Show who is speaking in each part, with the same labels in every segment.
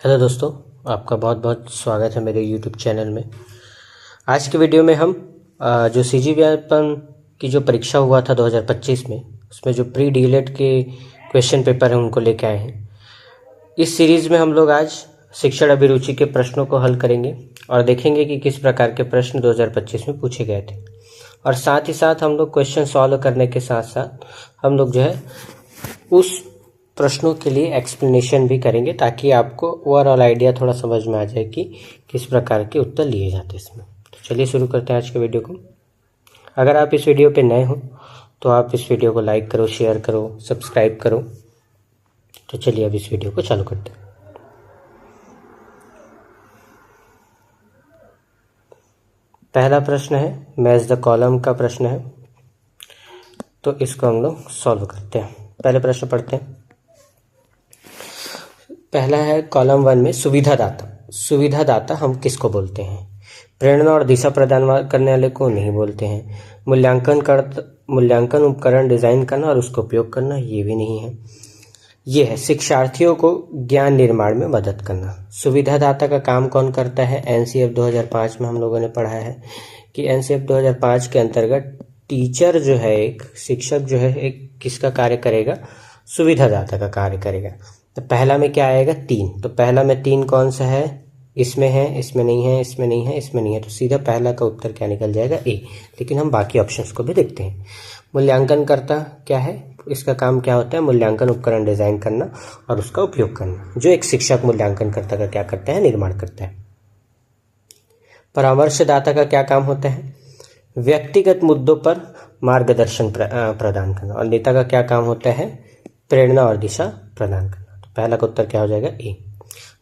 Speaker 1: Hello दोस्तों, आपका बहुत बहुत स्वागत है मेरे यूट्यूब चैनल में। आज की वीडियो में हम जो सीजी व्यापम की जो परीक्षा हुआ था 2025 में, उसमें जो प्री डीएलएड के क्वेश्चन पेपर हैं उनको लेके आए हैं। इस सीरीज़ में हम लोग आज शिक्षण अभिरुचि के प्रश्नों को हल करेंगे और देखेंगे कि किस प्रकार के प्रश्न 2025 में पूछे गए थे। और साथ ही साथ हम लोग क्वेश्चन सॉल्व करने के साथ साथ हम लोग जो है उस प्रश्नों के लिए एक्सप्लेनेशन भी करेंगे, ताकि आपको ओवरऑल आइडिया थोड़ा समझ में आ जाए कि किस प्रकार के उत्तर लिए जाते हैं इसमें। तो चलिए शुरू करते हैं आज के वीडियो को। अगर आप इस वीडियो पे नए हो तो आप इस वीडियो को लाइक करो, शेयर करो, सब्सक्राइब करो। तो चलिए अब इस वीडियो को चालू करते हैं। पहला प्रश्न है मैच द कॉलम का प्रश्न है, तो इसको हम लोग सॉल्व करते हैं। पहले प्रश्न पढ़ते हैं। पहला है कॉलम 1 में सुविधादाता। सुविधादाता हम किसको बोलते हैं? प्रेरणा और दिशा प्रदान करने वाले को नहीं बोलते हैं। मूल्यांकन उपकरण डिजाइन करना और उसका उपयोग करना, ये भी नहीं है। ये है शिक्षार्थियों को ज्ञान निर्माण में मदद करना। सुविधादाता का काम कौन करता है? एनसीएफ 2005 में हम लोगों ने पढ़ा है कि एनसीएफ 2005 के अंतर्गत टीचर जो है, एक शिक्षक जो है, एक किसका कार्य करेगा? सुविधादाता का कार्य करेगा। तो पहला में क्या आएगा? 3। तो पहला में 3 कौन सा है? इसमें है, इसमें नहीं है, इसमें नहीं है, इसमें नहीं है। तो सीधा पहला का उत्तर क्या निकल जाएगा? ए। लेकिन हम बाकी ऑप्शंस को भी देखते हैं। मूल्यांकन करता क्या है? इसका काम क्या होता है? मूल्यांकन उपकरण डिजाइन करना और उसका उपयोग करना। जो एक शिक्षक मूल्यांकनकर्ता का क्या करता है? निर्माण करता है। परामर्शदाता का क्या काम होता है? व्यक्तिगत मुद्दों पर मार्गदर्शन प्रदान करना। और नेता का क्या काम होता है? प्रेरणा और दिशा प्रदान करना। तो पहला का उत्तर क्या हो जाएगा? ए।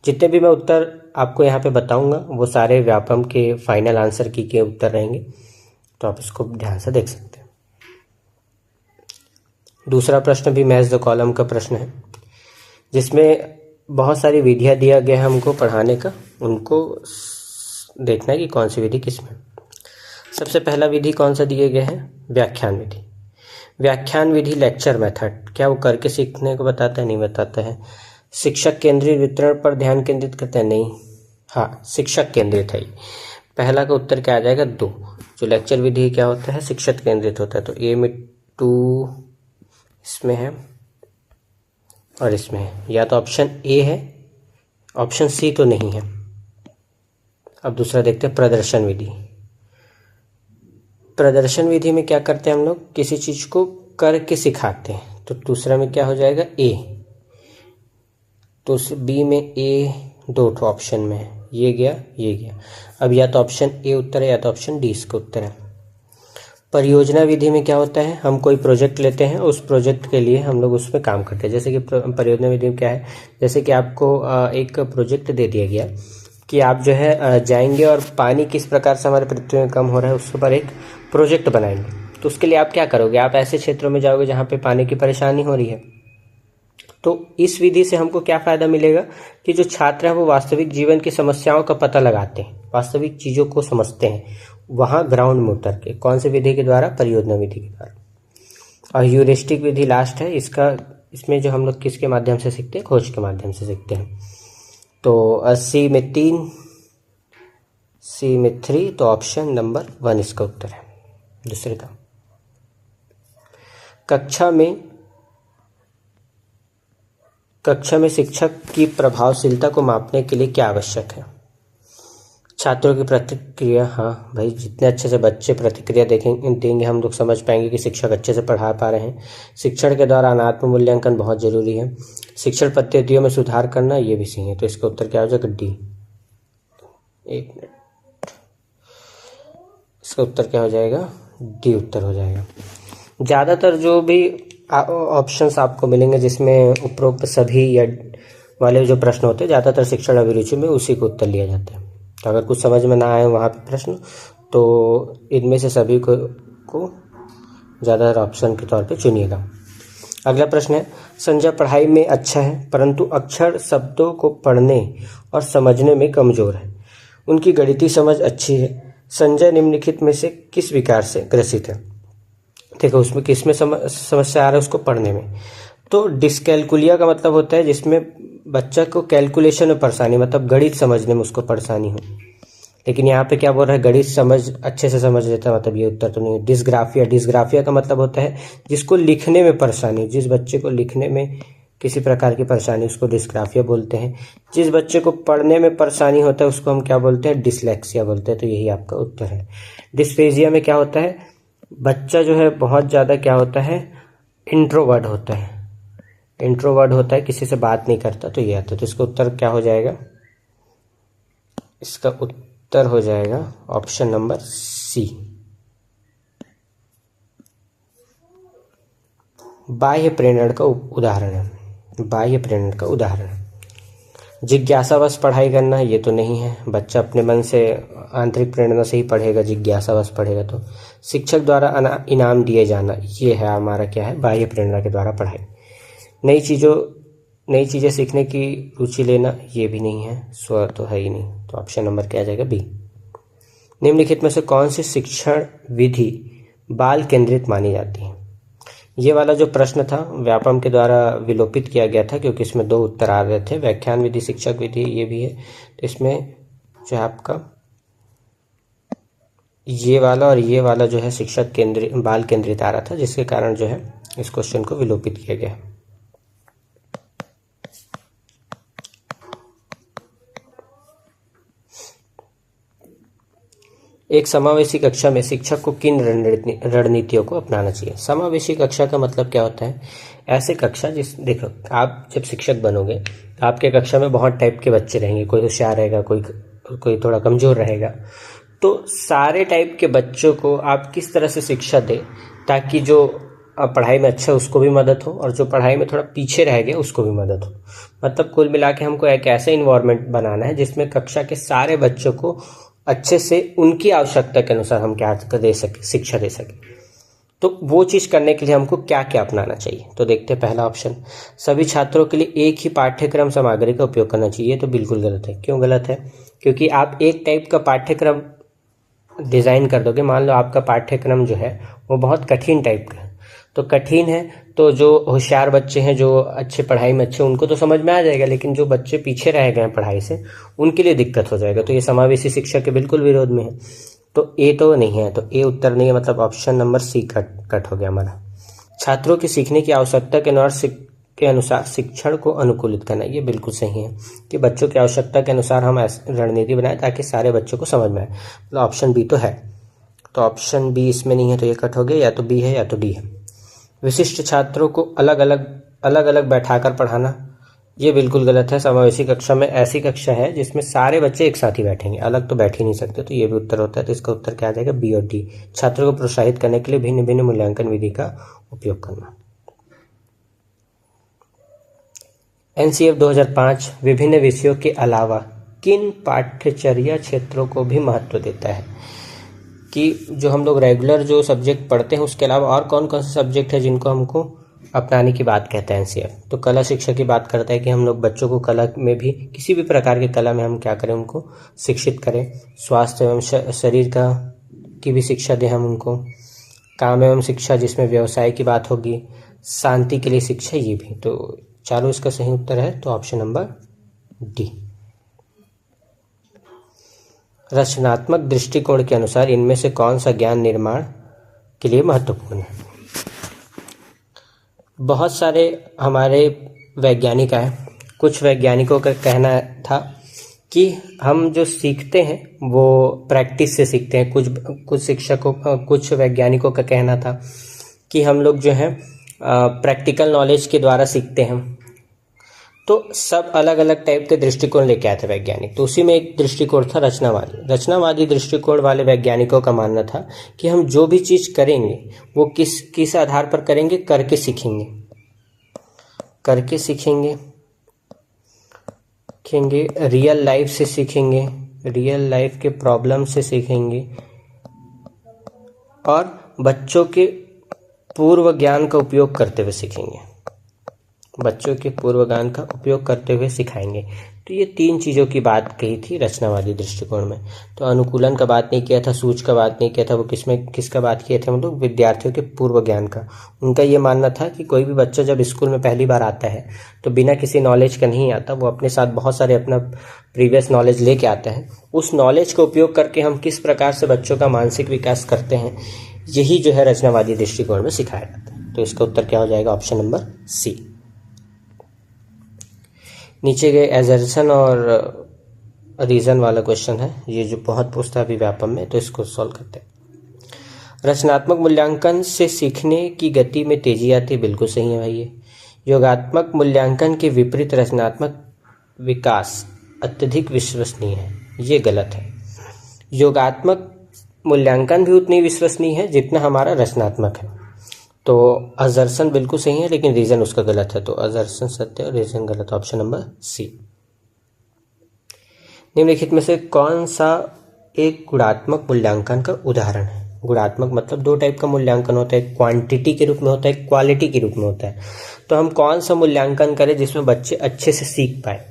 Speaker 1: जितने भी मैं उत्तर आपको यहाँ पे बताऊंगा वो सारे व्यापम के फाइनल आंसर की के उत्तर रहेंगे, तो आप इसको ध्यान से देख सकते हैं। दूसरा प्रश्न भी मैच द कॉलम का प्रश्न है, जिसमें बहुत सारी विधियां दिया गया है हमको पढ़ाने का। उनको देखना है कि कौन सी विधि किसमें। सबसे पहला विधि कौन सा दिए गए हैं? व्याख्यान विधि। व्याख्यान विधि लेक्चर मेथड, क्या वो करके सीखने को बताता है? नहीं बताता है। शिक्षक केंद्रित वितरण पर ध्यान केंद्रित करता है? नहीं। हाँ, शिक्षक केंद्रित है। पहला का उत्तर क्या आ जाएगा? 2। जो लेक्चर विधि क्या होता है? शिक्षक केंद्रित होता है। तो ए में 2 इसमें है और इसमें है। या तो ऑप्शन ए है, ऑप्शन सी तो नहीं है। अब दूसरा देखते हैं प्रदर्शन विधि। प्रदर्शन विधि में क्या करते हैं हम लोग? किसी चीज को करके सिखाते हैं। तो दूसरा में क्या हो जाएगा? ए। तो बी में ए 2 ऑप्शन में है। ये गया, ये गया। अब या तो ऑप्शन ए उत्तर है या तो ऑप्शन डी इसका उत्तर है। परियोजना विधि में क्या होता है? हम कोई प्रोजेक्ट लेते हैं, उस प्रोजेक्ट के लिए हम लोग उस पर काम करते हैं। जैसे कि परियोजना विधि में क्या है? जैसे कि आपको एक प्रोजेक्ट दे दिया गया कि आप जो है जाएंगे और पानी किस प्रकार से हमारे पृथ्वी में कम हो रहा है उसके ऊपर एक प्रोजेक्ट बनाएंगे। तो उसके लिए आप क्या करोगे? आप ऐसे क्षेत्रों में जाओगे जहाँ पे पानी की परेशानी हो रही है। तो इस विधि से हमको क्या फायदा मिलेगा कि जो छात्र हैं वो वास्तविक जीवन की समस्याओं का पता लगाते हैं, वास्तविक चीजों को समझते हैं वहां ग्राउंड में उतर के। कौन सी विधि के द्वारा? परियोजना विधि के द्वारा। और ह्यूरिस्टिक विधि लास्ट है इसमें जो हम लोग किसके माध्यम से सीखते हैं? खोज के माध्यम से सीखते हैं। तो सी में 3, सी में 3, तो ऑप्शन नंबर 1 इसका उत्तर है। दूसरे का कक्षा में शिक्षक की प्रभावशीलता को मापने के लिए क्या आवश्यक है? छात्रों की प्रतिक्रिया। हाँ भाई, जितने अच्छे से बच्चे प्रतिक्रिया देंगे हम लोग समझ पाएंगे कि शिक्षक अच्छे से पढ़ा पा रहे हैं। शिक्षण के दौरान आत्म मूल्यांकन बहुत जरूरी है। शिक्षण पद्धतियों में सुधार करना, ये भी सही है। तो इसका उत्तर क्या हो जाएगा? डी। 1 मिनट, इसका उत्तर क्या हो जाएगा? डी उत्तर हो जाएगा। ज्यादातर जो भी ऑप्शंस आपको मिलेंगे जिसमें उपरोक्त सभी या वाले जो प्रश्न होते हैं, ज्यादातर शिक्षण अभिरुचि में उसी को उत्तर लिया जाता है। तो अगर कुछ समझ में ना आए वहाँ पे प्रश्न, तो इनमें से सभी को ज़्यादातर ऑप्शन के तौर पे चुनिएगा। अगला प्रश्न है, संजय पढ़ाई में अच्छा है परंतु अक्षर शब्दों को पढ़ने और समझने में कमजोर है। उनकी गणितीय समझ अच्छी है। संजय निम्नलिखित में से किस विकार से ग्रसित है? देखो उसमें किस में समस्या आ रहा है? उसको पढ़ने में। तो डिस्कैलकुलिया का मतलब होता है जिसमें बच्चा को कैलकुलेशन में परेशानी, मतलब गणित समझने में उसको परेशानी हो। लेकिन यहाँ पे क्या बोल रहा है, गणित समझ अच्छे से समझ लेता है, मतलब ये उत्तर तो नहीं है। डिस्ग्राफिया, डिस्ग्राफिया का मतलब होता है जिसको लिखने में परेशानी, जिस बच्चे को लिखने में किसी प्रकार की परेशानी उसको डिस्ग्राफिया बोलते हैं। जिस बच्चे को पढ़ने में परेशानी होता है उसको हम क्या बोलते हैं, डिसलेक्सिया बोलते हैं। तो यही आपका उत्तर है। डिस्फेजिया में क्या होता है, बच्चा जो है बहुत ज़्यादा क्या होता है, इंट्रोवर्ट होता है, इंट्रोवर्ट होता है, किसी से बात नहीं करता। तो ये आता है। तो इसका उत्तर क्या हो जाएगा, इसका उत्तर हो जाएगा ऑप्शन नंबर सी। बाह्य प्रेरणा का उदाहरण है, बाह्य प्रेरणा का उदाहरण जिज्ञासावश पढ़ाई करना, ये तो नहीं है। बच्चा अपने मन से आंतरिक प्रेरणा से ही पढ़ेगा, जिज्ञासावश पढ़ेगा। तो शिक्षक द्वारा इनाम दिए जाना, ये है हमारा क्या है, बाह्य प्रेरणा के द्वारा पढ़ाई। नई चीज़ें सीखने की रुचि लेना, ये भी नहीं है, स्व तो है ही नहीं। तो ऑप्शन नंबर क्या आ जाएगा, बी। निम्नलिखित में से कौन सी शिक्षण विधि बाल केंद्रित मानी जाती है। ये वाला जो प्रश्न था व्यापम के द्वारा विलोपित किया गया था, क्योंकि इसमें 2 उत्तर आ रहे थे, व्याख्यान विधि, शिक्षक विधि, ये भी है। तो इसमें जो है आपका ये वाला और ये वाला जो है शिक्षक केंद्रित, बाल केंद्रित आ रहा था, जिसके कारण जो है इस क्वेश्चन को विलोपित किया गया। एक समावेशी कक्षा में शिक्षक को किन रणनीतियों को अपनाना चाहिए। समावेशी कक्षा का मतलब क्या होता है, ऐसे कक्षा देखो आप जब शिक्षक बनोगे तो आपके कक्षा में बहुत टाइप के बच्चे रहेंगे, कोई होशियार रहेगा, कोई थोड़ा कमज़ोर रहेगा। तो सारे टाइप के बच्चों को आप किस तरह से शिक्षा दें ताकि जो पढ़ाई में अच्छा उसको भी मदद हो और जो पढ़ाई में थोड़ा पीछे रह गया उसको भी मदद हो। मतलब कुल मिला के हमको एक ऐसा इन्वायरमेंट बनाना है जिसमें कक्षा के सारे बच्चों को अच्छे से उनकी आवश्यकता के अनुसार हम क्या दे सके, शिक्षा दे सके। तो वो चीज़ करने के लिए हमको क्या क्या अपनाना चाहिए। तो देखते हैं पहला ऑप्शन, सभी छात्रों के लिए एक ही पाठ्यक्रम सामग्री का उपयोग करना चाहिए। ये तो बिल्कुल गलत है। क्यों गलत है, क्योंकि आप एक टाइप का पाठ्यक्रम डिज़ाइन कर दोगे। मान लो आपका पाठ्यक्रम जो है वो बहुत कठिन टाइप का है, तो कठिन है तो जो होशियार बच्चे हैं, जो अच्छे पढ़ाई में अच्छे, उनको तो समझ में आ जाएगा, लेकिन जो बच्चे पीछे रह गए हैं पढ़ाई से उनके लिए दिक्कत हो जाएगा। तो ये समावेशी शिक्षा के बिल्कुल विरोध में है। तो ए तो नहीं है, तो ए उत्तर नहीं है, मतलब ऑप्शन नंबर सी कट हो गया हमारा। छात्रों की सीखने की आवश्यकता के अनुसार शिक्षण को अनुकूलित करना, ये बिल्कुल सही है कि बच्चों की आवश्यकता के अनुसार हम रणनीति बनाएं ताकि सारे बच्चों को समझ में आए। मतलब ऑप्शन बी तो है। तो ऑप्शन बी इसमें नहीं है, तो ये कट हो गया। या तो बी है या तो डी है। विशिष्ट छात्रों को अलग अलग बैठाकर पढ़ाना, ये बिल्कुल गलत है। समावेशी कक्षा में ऐसी कक्षा है जिसमें सारे बच्चे एक साथ ही बैठेंगे, अलग तो बैठ ही नहीं सकते। तो ये भी उत्तर होता है। तो इसका उत्तर क्या आ जाएगा, बी और डी। छात्रों को प्रोत्साहित करने के लिए भिन्न भिन्न मूल्यांकन विधि का उपयोग करना। एनसीएफ 2005 विभिन्न विषयों के अलावा किन पाठ्यचर्या क्षेत्रों को भी महत्व देता है, कि जो हम लोग रेगुलर जो सब्जेक्ट पढ़ते हैं उसके अलावा और कौन कौन से सब्जेक्ट है जिनको हमको अपनाने की बात कहता है एनसीएफ। तो कला शिक्षा की बात करता है कि हम लोग बच्चों को कला में भी, किसी भी प्रकार की कला में हम क्या करें, उनको शिक्षित करें। स्वास्थ्य एवं शरीर की भी शिक्षा दें हम उनको। काम एवं शिक्षा जिसमें व्यवसाय की बात होगी। शांति के लिए शिक्षा, ये भी। तो चारों इसका सही उत्तर है। तो ऑप्शन नंबर डी। रचनात्मक दृष्टिकोण के अनुसार इनमें से कौन सा ज्ञान निर्माण के लिए महत्वपूर्ण है। बहुत सारे हमारे वैज्ञानिक आए, कुछ वैज्ञानिकों का कहना था कि हम जो सीखते हैं वो प्रैक्टिस से सीखते हैं। कुछ वैज्ञानिकों का कहना था कि हम लोग जो है प्रैक्टिकल नॉलेज के द्वारा सीखते हैं। तो सब अलग अलग टाइप के दृष्टिकोण लेके आए थे वैज्ञानिक। तो उसी में एक दृष्टिकोण था रचनावादी दृष्टिकोण वाले वैज्ञानिकों का मानना था कि हम जो भी चीज़ करेंगे वो किस आधार पर करेंगे, करके सीखेंगे, रियल लाइफ से सीखेंगे, रियल लाइफ के प्रॉब्लम से सीखेंगे और बच्चों के पूर्व ज्ञान का उपयोग करते हुए सीखेंगे। बच्चों के पूर्वगान का उपयोग करते हुए सिखाएंगे। तो ये 3 चीज़ों की बात कही थी रचनावादी दृष्टिकोण में। तो अनुकूलन का बात नहीं किया था, सूझ का बात नहीं किया था, वो किसका बात किए थे हम लोग, विद्यार्थियों के पूर्व ज्ञान का। उनका ये मानना था कि कोई भी बच्चा जब स्कूल में पहली बार आता है तो बिना किसी नॉलेज का नहीं आता, वो अपने साथ बहुत सारे अपना प्रीवियस नॉलेज लेके आता है। उस नॉलेज का उपयोग करके हम किस प्रकार से बच्चों का मानसिक विकास करते हैं, यही जो है रचनावादी दृष्टिकोण में सिखाया जाता है। तो इसका उत्तर क्या हो जाएगा, ऑप्शन नंबर सी। नीचे गए एजर्सन और रीजन वाला क्वेश्चन है, ये जो बहुत पूछता है अभी व्यापम में, तो इसको सॉल्व करते हैं। रचनात्मक मूल्यांकन से सीखने की गति में तेजी आती है, बिल्कुल सही है भाई। ये योगात्मक मूल्यांकन के विपरीत रचनात्मक विकास अत्यधिक विश्वसनीय है, ये गलत है। योगात्मक मूल्यांकन भी उतनी विश्वसनीय है जितना हमारा रचनात्मक है। तो अजर्सन बिल्कुल सही है, लेकिन रीजन उसका गलत है। तो अजर्सन सत्य और रीजन गलत, ऑप्शन नंबर सी। निम्नलिखित में से कौन सा एक गुणात्मक मूल्यांकन का उदाहरण है? गुणात्मक मतलब 2 टाइप का मूल्यांकन होता है, क्वांटिटी के रूप में होता है, क्वालिटी के रूप में होता है। तो हम कौन सा मूल्यांकन करें जिसमें बच्चे अच्छे से सीख पाए,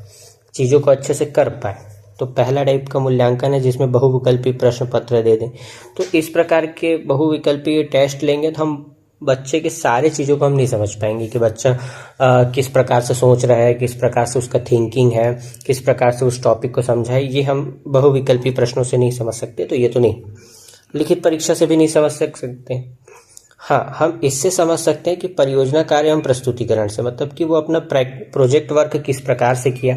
Speaker 1: चीज़ों को अच्छे से कर पाए? तो पहला टाइप का मूल्यांकन है जिसमें बहुविकल्पी प्रश्न पत्र दे दें। तो इस प्रकार के बहुविकल्पी टेस्ट लेंगे तो हम बच्चे के सारे चीज़ों को हम नहीं समझ पाएंगे कि बच्चा किस प्रकार से सोच रहा है, किस प्रकार से उसका थिंकिंग है, किस प्रकार से उस टॉपिक को समझा है, ये हम बहुविकल्पी प्रश्नों से नहीं समझ सकते। तो ये तो नहीं, लिखित परीक्षा से भी नहीं समझ सकते। हाँ, हम इससे समझ सकते हैं कि परियोजना कार्य हम प्रस्तुतिकरण से, मतलब कि वो अपना प्रोजेक्ट वर्क किस प्रकार से किया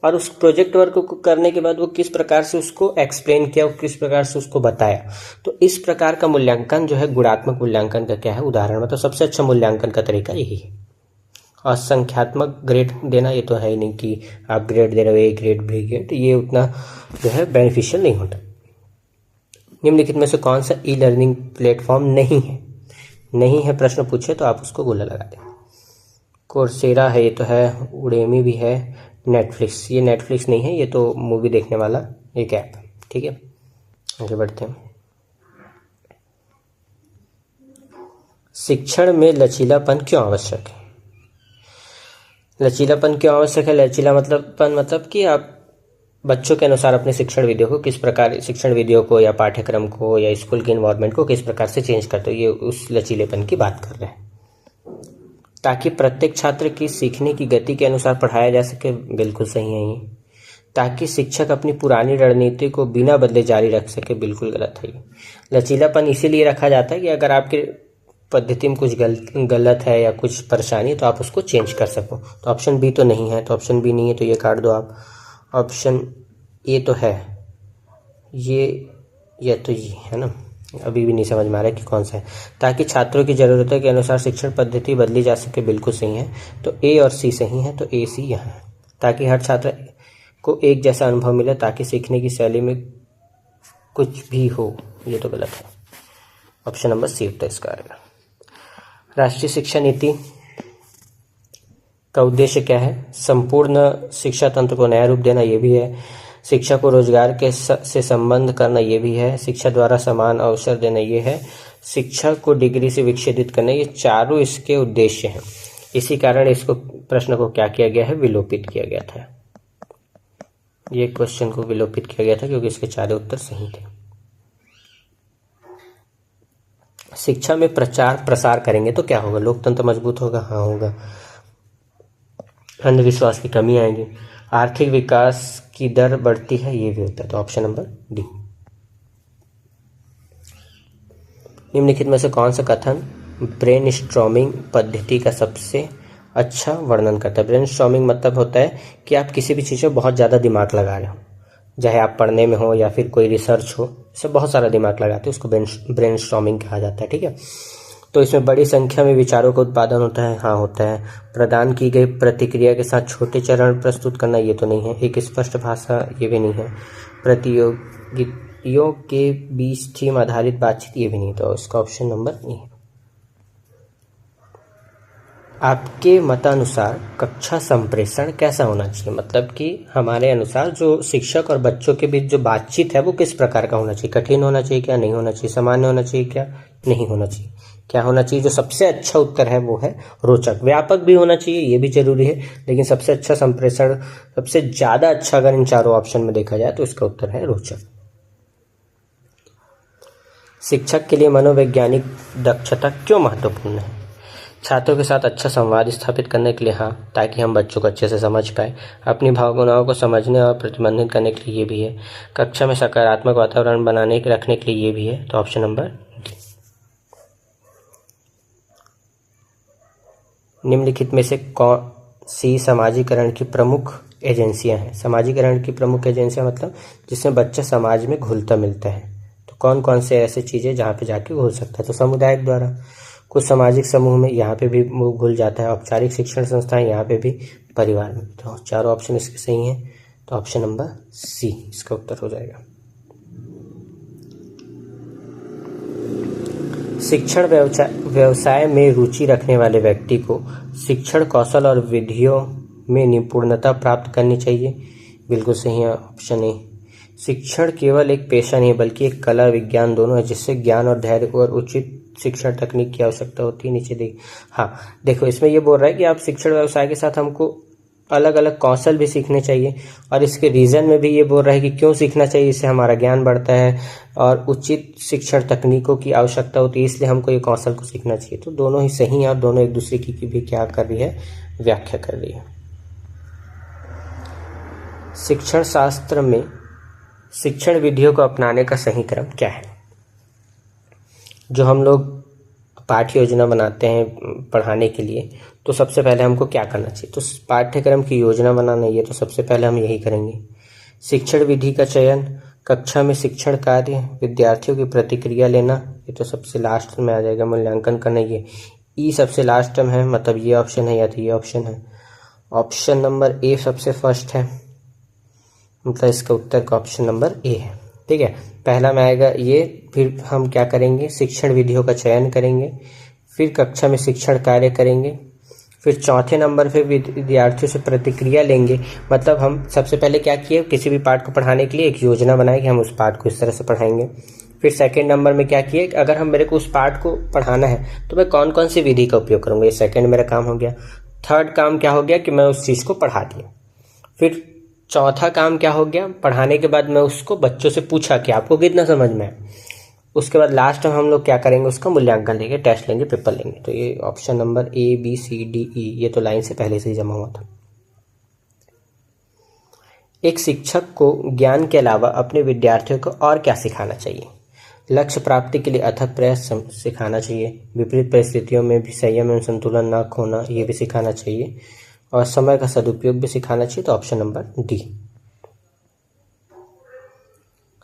Speaker 1: और उस प्रोजेक्ट वर्क को करने के बाद वो किस प्रकार से उसको एक्सप्लेन किया, किस प्रकार से उसको बताया। तो इस प्रकार का मूल्यांकन जो है गुणात्मक मूल्यांकन का क्या है, उदाहरण। मतलब सबसे अच्छा मूल्यांकन का तरीका यही है। और संख्यात्मक ग्रेड देना ये तो है ही नहीं कि आप ग्रेड दे रहे हो, ए ग्रेड बी ग्रेड, ये उतना जो है बेनिफिशियल नहीं होता। निम्नलिखित में से कौन सा ई लर्निंग प्लेटफॉर्म नहीं है? नहीं है प्रश्न पूछे तो आप उसको गोला लगा दें। कोर्सेरा है, ये तो है, उडेमी भी है, नेटफ्लिक्स, ये नेटफ्लिक्स नहीं है, ये तो मूवी देखने वाला एक ऐप है। ठीक है, आगे बढ़ते हैं। शिक्षण में लचीलापन क्यों आवश्यक है? लचीलापन क्यों आवश्यक है? मतलब कि आप बच्चों के अनुसार अपने शिक्षण विधियों को किस प्रकार, शिक्षण विधियों को या पाठ्यक्रम को या स्कूल के इन्वायरमेंट को किस प्रकार से चेंज करते हो, ये उस लचीलेपन की बात कर रहे हैं। ताकि प्रत्येक छात्र की सीखने की गति के अनुसार पढ़ाया जा सके, बिल्कुल सही है ये। ताकि शिक्षक अपनी पुरानी रणनीति को बिना बदले जारी रख सके, बिल्कुल गलत है ये। लचीलापन इसीलिए रखा जाता है कि अगर आपकी पद्धति में कुछ गलत है या कुछ परेशानी है तो आप उसको चेंज कर सको। तो ऑप्शन बी तो नहीं है, तो ऑप्शन बी नहीं है तो ये काट दो आप। ऑप्शन ए तो है, ये तो ये है ना, अभी भी नहीं समझ में आ रहा है कि कौन सा है। ताकि छात्रों की ज़रूरतों के अनुसार शिक्षण पद्धति बदली जा सके, बिल्कुल सही है। तो ए और सी सही है, तो ए सी यहाँ है। ताकि हर छात्र को एक जैसा अनुभव मिले, ताकि सीखने की शैली में कुछ भी हो, ये तो गलत है। ऑप्शन नंबर सी तो इसका आएगा। राष्ट्रीय शिक्षा नीति का उद्देश्य क्या है? संपूर्ण शिक्षा तंत्र को नया रूप देना, ये भी है। शिक्षा को रोजगार के से संबंध करना, ये भी है। शिक्षा द्वारा समान अवसर देना, ये है। शिक्षा को डिग्री से विच्छेदित करना, ये चारों इसके उद्देश्य हैं। इसी कारण इसको प्रश्न को क्या किया गया है, विलोपित किया गया था। ये क्वेश्चन को विलोपित किया गया था क्योंकि इसके चारों उत्तर सही थे। शिक्षा में प्रचार प्रसार करेंगे तो क्या होगा? लोकतंत्र मजबूत होगा, हाँ होगा। अंधविश्वास की कमी आएगी। आर्थिक विकास की दर बढ़ती है, ये भी होता है। तो ऑप्शन नंबर डी। निम्नलिखित में से कौन सा कथन ब्रेनस्टॉर्मिंग पद्धति का सबसे अच्छा वर्णन करता है? ब्रेनस्टॉर्मिंग मतलब होता है कि आप किसी भी चीज़ में बहुत ज़्यादा दिमाग लगा रहे हो, चाहे आप पढ़ने में हो या फिर कोई रिसर्च हो, इससे बहुत सारा दिमाग लगाते हैं, उसको ब्रेनस्टॉर्मिंग कहा जाता है। ठीक है, तो इसमें बड़ी संख्या में विचारों का उत्पादन होता है, हाँ होता है। प्रदान की गई प्रतिक्रिया के साथ छोटे चरण प्रस्तुत करना, ये तो नहीं है। एक स्पष्ट भाषा, ये भी नहीं है। प्रतियोगियों के बीच थीम आधारित बातचीत, ये भी नहीं। तो इसका ऑप्शन नंबर नहीं है। आपके मतानुसार कक्षा संप्रेषण कैसा होना चाहिए? मतलब कि हमारे अनुसार जो शिक्षक और बच्चों के बीच जो बातचीत है वो किस प्रकार का होना चाहिए? कठिन होना चाहिए क्या? नहीं होना चाहिए? सामान्य होना चाहिए क्या? नहीं होना चाहिए? क्या होना चाहिए? जो सबसे अच्छा उत्तर है वो है रोचक। व्यापक भी होना चाहिए, ये भी जरूरी है, लेकिन सबसे अच्छा संप्रेषण, सबसे ज्यादा अच्छा अगर इन चारों ऑप्शन में देखा जाए तो इसका उत्तर है रोचक। शिक्षक के लिए मनोवैज्ञानिक दक्षता क्यों महत्वपूर्ण है? छात्रों के साथ अच्छा संवाद स्थापित करने के लिए, हाँ, ताकि हम बच्चों को अच्छे से समझ पाए। अपनी भावनाओं को समझने और प्रतिबंधित करने के लिए ये भी है। कक्षा में सकारात्मक वातावरण बनाने रखने के लिए ये भी है। तो ऑप्शन नंबर डी। निम्नलिखित में से कौन सी समाजीकरण की प्रमुख एजेंसियां हैं? समाजीकरण की प्रमुख एजेंसियां मतलब जिसमें बच्चा समाज में घुलता मिलता है। तो कौन कौन से ऐसे चीजें जहाँ पे जाके घुल सकता है? तो समुदाय द्वारा, कुछ सामाजिक समूह में, यहाँ पे भी वो घुल जाता है। औपचारिक शिक्षण संस्थाएं, यहाँ पे भी। परिवार में। तो चारों ऑप्शन इसके सही हैं। तो ऑप्शन नंबर सी इसका उत्तर हो जाएगा। शिक्षण व्यवसाय में रुचि रखने वाले व्यक्ति को शिक्षण कौशल और विधियों में निपुणता प्राप्त करनी चाहिए। बिल्कुल सही है ऑप्शन ए। शिक्षण केवल एक पेशा नहीं बल्कि एक कला विज्ञान दोनों है, जिससे ज्ञान और धैर्य और उचित शिक्षण तकनीक की आवश्यकता होती है। नीचे देख, हाँ देखो, इसमें ये बोल रहा है कि आप शिक्षण व्यवसाय के साथ हमको अलग अलग कौशल भी सीखने चाहिए, और इसके रीजन में भी ये बोल रहा है कि क्यों सीखना चाहिए। इससे हमारा ज्ञान बढ़ता है और उचित शिक्षण तकनीकों की आवश्यकता होती है, इसलिए हमको ये कौशल को सीखना चाहिए। तो दोनों ही सही है और दोनों एक दूसरे की भी क्या कर रही है, व्याख्या कर रही है। शिक्षण शास्त्र में शिक्षण विधियों को अपनाने का सही क्रम क्या है? जो हम लोग पाठ्य योजना बनाते हैं पढ़ाने के लिए, तो सबसे पहले हमको क्या करना चाहिए? तो पाठ्यक्रम की योजना बनाना, ये तो सबसे पहले हम यही करेंगे। शिक्षण विधि का चयन, कक्षा में शिक्षण कार्य, विद्यार्थियों की प्रतिक्रिया लेना, ये तो सबसे लास्ट में आ जाएगा। मूल्यांकन करना, ये ई सबसे लास्ट में है, मतलब ये ऑप्शन है या तो ये ऑप्शन है। ऑप्शन नंबर ए सबसे फर्स्ट है, मतलब इसका उत्तर का ऑप्शन नंबर ए है। ठीक है, पहला में आएगा ये। फिर हम क्या करेंगे, शिक्षण विधियों का चयन करेंगे, फिर कक्षा में शिक्षण कार्य करेंगे, फिर चौथे नंबर पे विद्यार्थियों से प्रतिक्रिया लेंगे। मतलब हम सबसे पहले क्या किए, किसी भी पाठ को पढ़ाने के लिए एक योजना बनाए कि हम उस पाठ को इस तरह से पढ़ाएंगे। फिर सेकंड नंबर में क्या किए, अगर हम मेरे को उस पाठ को पढ़ाना है तो मैं कौन कौन सी विधि का उपयोग करूंगा, ये सेकंड मेरा काम हो गया। थर्ड काम क्या हो गया कि मैं उस चीज़ को पढ़ा दिया। फिर चौथा काम क्या हो गया, पढ़ाने के बाद मैं उसको बच्चों से पूछा कि आपको कितना समझ में है। उसके बाद लास्ट में हम लोग क्या करेंगे, उसका मूल्यांकन लेंगे, टेस्ट लेंगे, पेपर लेंगे। तो ये option number A B C D E, ये तो लाइन से पहले से ही जमा हुआ था। एक शिक्षक को ज्ञान के अलावा अपने विद्यार्थियों को और क्या सिखाना चाहिए? लक्ष्य प्राप्ति के लिए अथक प्रयास सिखाना चाहिए, विपरीत परिस्थितियों में भी संयम एवं संतुलन न खोना, ये भी सिखाना चाहिए, और समय का सदुपयोग भी सिखाना चाहिए। तो ऑप्शन नंबर डी।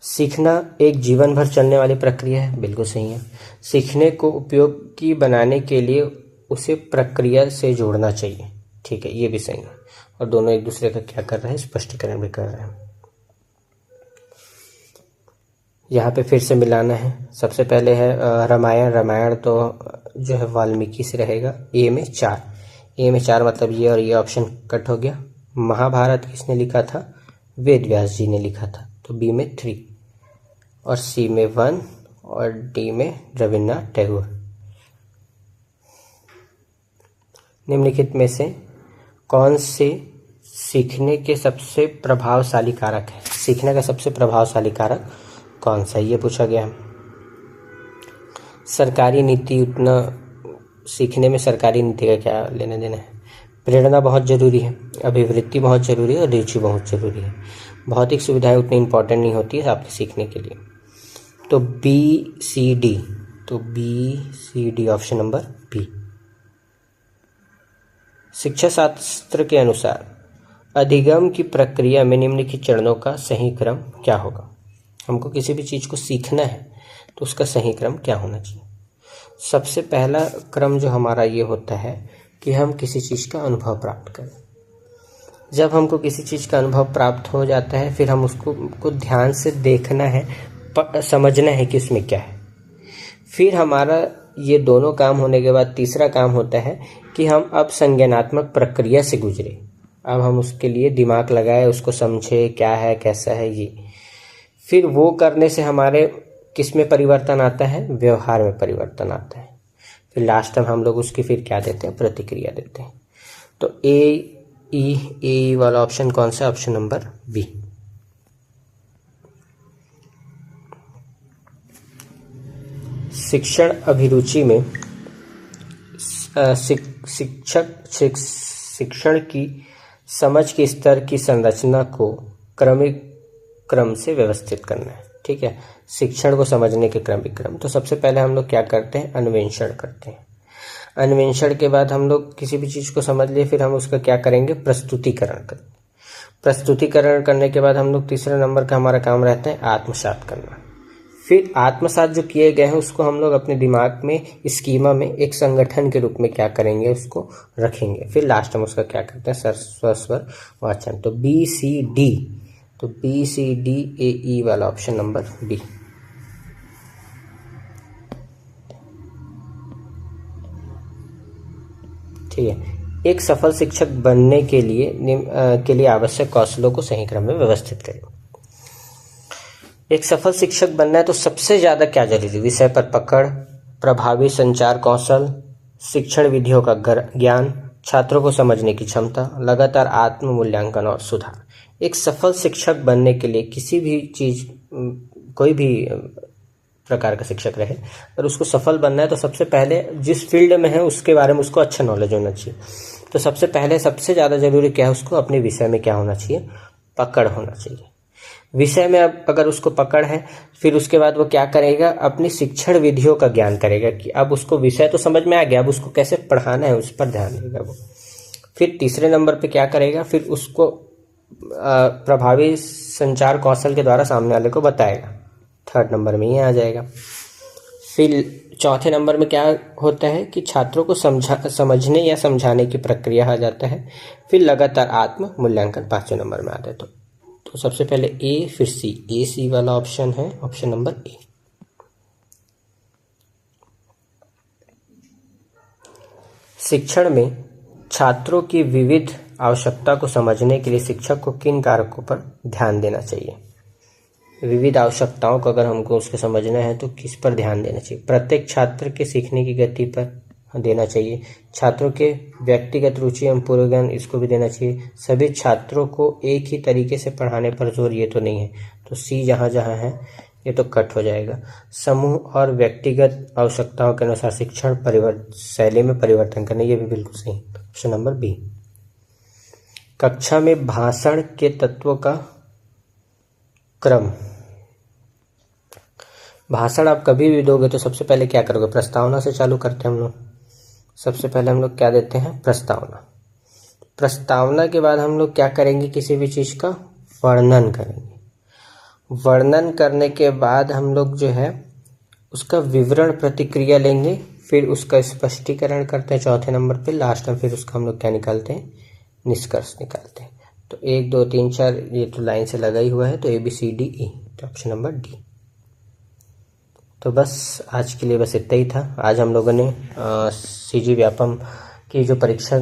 Speaker 1: सीखना एक जीवन भर चलने वाली प्रक्रिया है, बिल्कुल सही है। सीखने को उपयोगी बनाने के लिए उसे प्रक्रिया से जोड़ना चाहिए, ठीक है, ये भी सही है। और दोनों एक दूसरे का क्या कर रहे हैं, स्पष्टीकरण भी कर रहे हैं। यहाँ पे फिर से मिलाना है। सबसे पहले है रामायण। रामायण तो जो है वाल्मीकि से रहेगा। ए में 4, ए में 4 मतलब ये, और ये ऑप्शन कट हो गया। महाभारत किसने लिखा था, वेद व्यास जी ने लिखा था, तो बी में 3, और सी में 1, और डी में रविन्द्रनाथ टैगोर। निम्नलिखित में से कौन से सीखने के सबसे प्रभावशाली कारक है? सीखने का सबसे प्रभावशाली कारक कौन सा, ये पूछा गया है। सरकारी नीति, उतना सीखने में सरकारी नीति का क्या लेना देना है। प्रेरणा बहुत जरूरी है, अभिवृत्ति बहुत जरूरी है, और रुचि बहुत जरूरी है। भौतिक सुविधाएं उतनी इंपॉर्टेंट नहीं होती है आपके सीखने के लिए। तो बी सी डी, तो B C D option number B. शिक्षा शास्त्र के अनुसार अधिगम की प्रक्रिया में निम्नलिखित चरणों का सही क्रम क्या होगा? हमको किसी भी चीज को सीखना है तो उसका सही क्रम क्या होना चाहिए? सबसे पहला क्रम जो हमारा ये होता है कि हम किसी चीज का अनुभव प्राप्त करें। जब हमको किसी चीज का अनुभव प्राप्त हो जाता है, फिर हम उसको ध्यान से देखना है, समझना है कि उसमें क्या है। फिर हमारा ये दोनों काम होने के बाद तीसरा काम होता है कि हम अब संज्ञानात्मक प्रक्रिया से गुजरे। अब हम उसके लिए दिमाग लगाए, उसको समझे क्या है कैसा है ये। फिर वो करने से हमारे किस में परिवर्तन आता है, व्यवहार में परिवर्तन आता है। फिर लास्ट में हम लोग उसकी फिर क्या देते हैं, प्रतिक्रिया देते हैं। तो ए वाला ऑप्शन कौन सा, ऑप्शन नंबर बी। शिक्षण अभिरुचि में शिक्षण की समझ के स्तर की संरचना को क्रमिक क्रम से व्यवस्थित करना है। ठीक है, शिक्षण को समझने के क्रमिक क्रम। तो सबसे पहले हम लोग क्या करते हैं, अन्वेषण करते हैं। अन्वेषण के बाद हम लोग किसी भी चीज़ को समझ लिए, फिर हम उसका क्या करेंगे, प्रस्तुतिकरण करेंगे। प्रस्तुतिकरण करने के बाद हम लोग तीसरे नंबर का हमारा काम रहता है आत्मसात करना। फिर आत्मसात जो किए गए हैं उसको हम लोग अपने दिमाग में स्कीमा में एक संगठन के रूप में क्या करेंगे, उसको रखेंगे। फिर लास्ट में उसका क्या करते हैं, स्वस्वर वाचन। तो बी सी डी, तो बी सी डी ए ई वाला ऑप्शन नंबर बी। ठीक है, एक सफल शिक्षक बनने के लिए आवश्यक कौशलों को सही क्रम में व्यवस्थित करें। एक सफल शिक्षक बनना है तो सबसे ज्यादा क्या जरूरी, विषय पर पकड़, प्रभावी संचार कौशल, शिक्षण विधियों का ज्ञान, छात्रों को समझने की क्षमता, लगातार आत्म मूल्यांकन और सुधार। एक सफल शिक्षक बनने के लिए किसी भी चीज, कोई भी प्रकार का शिक्षक रहे, अगर उसको सफल बनना है तो सबसे पहले जिस फील्ड में है उसके बारे में उसको अच्छा नॉलेज होना चाहिए। तो सबसे पहले सबसे ज़्यादा जरूरी क्या है, उसको अपने विषय में क्या होना चाहिए, पकड़ होना चाहिए। विषय में अब अगर उसको पकड़ है, फिर उसके बाद वो क्या करेगा, अपनी शिक्षण विधियों का ज्ञान करेगा कि अब उसको विषय तो समझ में आ गया, अब उसको कैसे पढ़ाना है उस पर ध्यान देगा वो। फिर तीसरे नंबर पे क्या करेगा, फिर उसको प्रभावी संचार कौशल के द्वारा सामने वाले को बताएगा। थर्ड नंबर में ये आ जाएगा। फिर चौथे नंबर में क्या होता है कि छात्रों को समझने या समझाने की प्रक्रिया आ जाता है। फिर लगातार आत्म मूल्यांकन पांचवें नंबर में आता है। तो सबसे पहले ए, फिर सी, ए सी वाला ऑप्शन है ऑप्शन नंबर ए। शिक्षण में छात्रों की विविध आवश्यकता को समझने के लिए शिक्षक को किन कारकों पर ध्यान देना चाहिए। विविध आवश्यकताओं को अगर हमको उसको समझना है तो किस पर ध्यान देना चाहिए। प्रत्येक छात्र के सीखने की गति पर देना चाहिए। छात्रों के व्यक्तिगत रुचि एवं पूर्व ज्ञान, इसको भी देना चाहिए। सभी छात्रों को एक ही तरीके से पढ़ाने पर जोर, ये तो नहीं है। तो सी जहाँ जहाँ है ये तो कट हो जाएगा। समूह और व्यक्तिगत आवश्यकताओं के अनुसार शिक्षण शैली में परिवर्तन करना, ये भी बिल्कुल सही। Option number B. कक्षा में भाषण के तत्वों का क्रम। भाषण आप कभी भी दोगे तो सबसे पहले क्या करोगे, प्रस्तावना से चालू करते हैं हम लोग। सबसे पहले हम लोग क्या देते हैं, प्रस्तावना। प्रस्तावना के बाद हम लोग क्या करेंगे, किसी भी चीज का वर्णन करेंगे। वर्णन करने के बाद हम लोग जो है उसका विवरण, प्रतिक्रिया लेंगे। फिर उसका स्पष्टीकरण करते हैं चौथे नंबर पे। लास्ट में फिर उसका हम लोग क्या निकालते हैं, निष्कर्ष निकालते हैं। तो 1 2 3 4 ये तो लाइन से लगा ही हुआ है, तो ए बी सी डी ई, तो ऑप्शन नंबर डी। तो बस आज के लिए बस इतना ही था। आज हम लोगों ने सीजी व्यापम की जो परीक्षा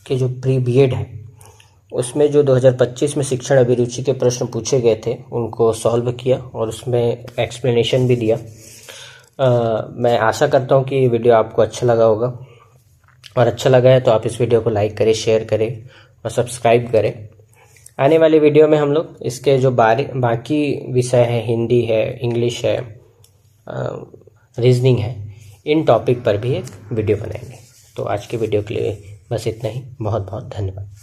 Speaker 1: के जो प्री बीएड है उसमें जो 2025 में शिक्षण अभिरुचि के प्रश्न पूछे गए थे उनको सॉल्व किया और उसमें एक्सप्लेनेशन भी दिया। मैं आशा करता हूँ कि ये वीडियो आपको अच्छा लगा होगा, और अच्छा लगा है तो आप इस वीडियो को लाइक करें, शेयर करें और सब्सक्राइब करें। आने वाले वीडियो में हम लोग इसके जो बाकी विषय हैं, हिंदी है, इंग्लिश है, रीजनिंग है, इन टॉपिक पर भी एक वीडियो बनाएंगे। तो आज के वीडियो के लिए बस इतना ही। बहुत बहुत धन्यवाद।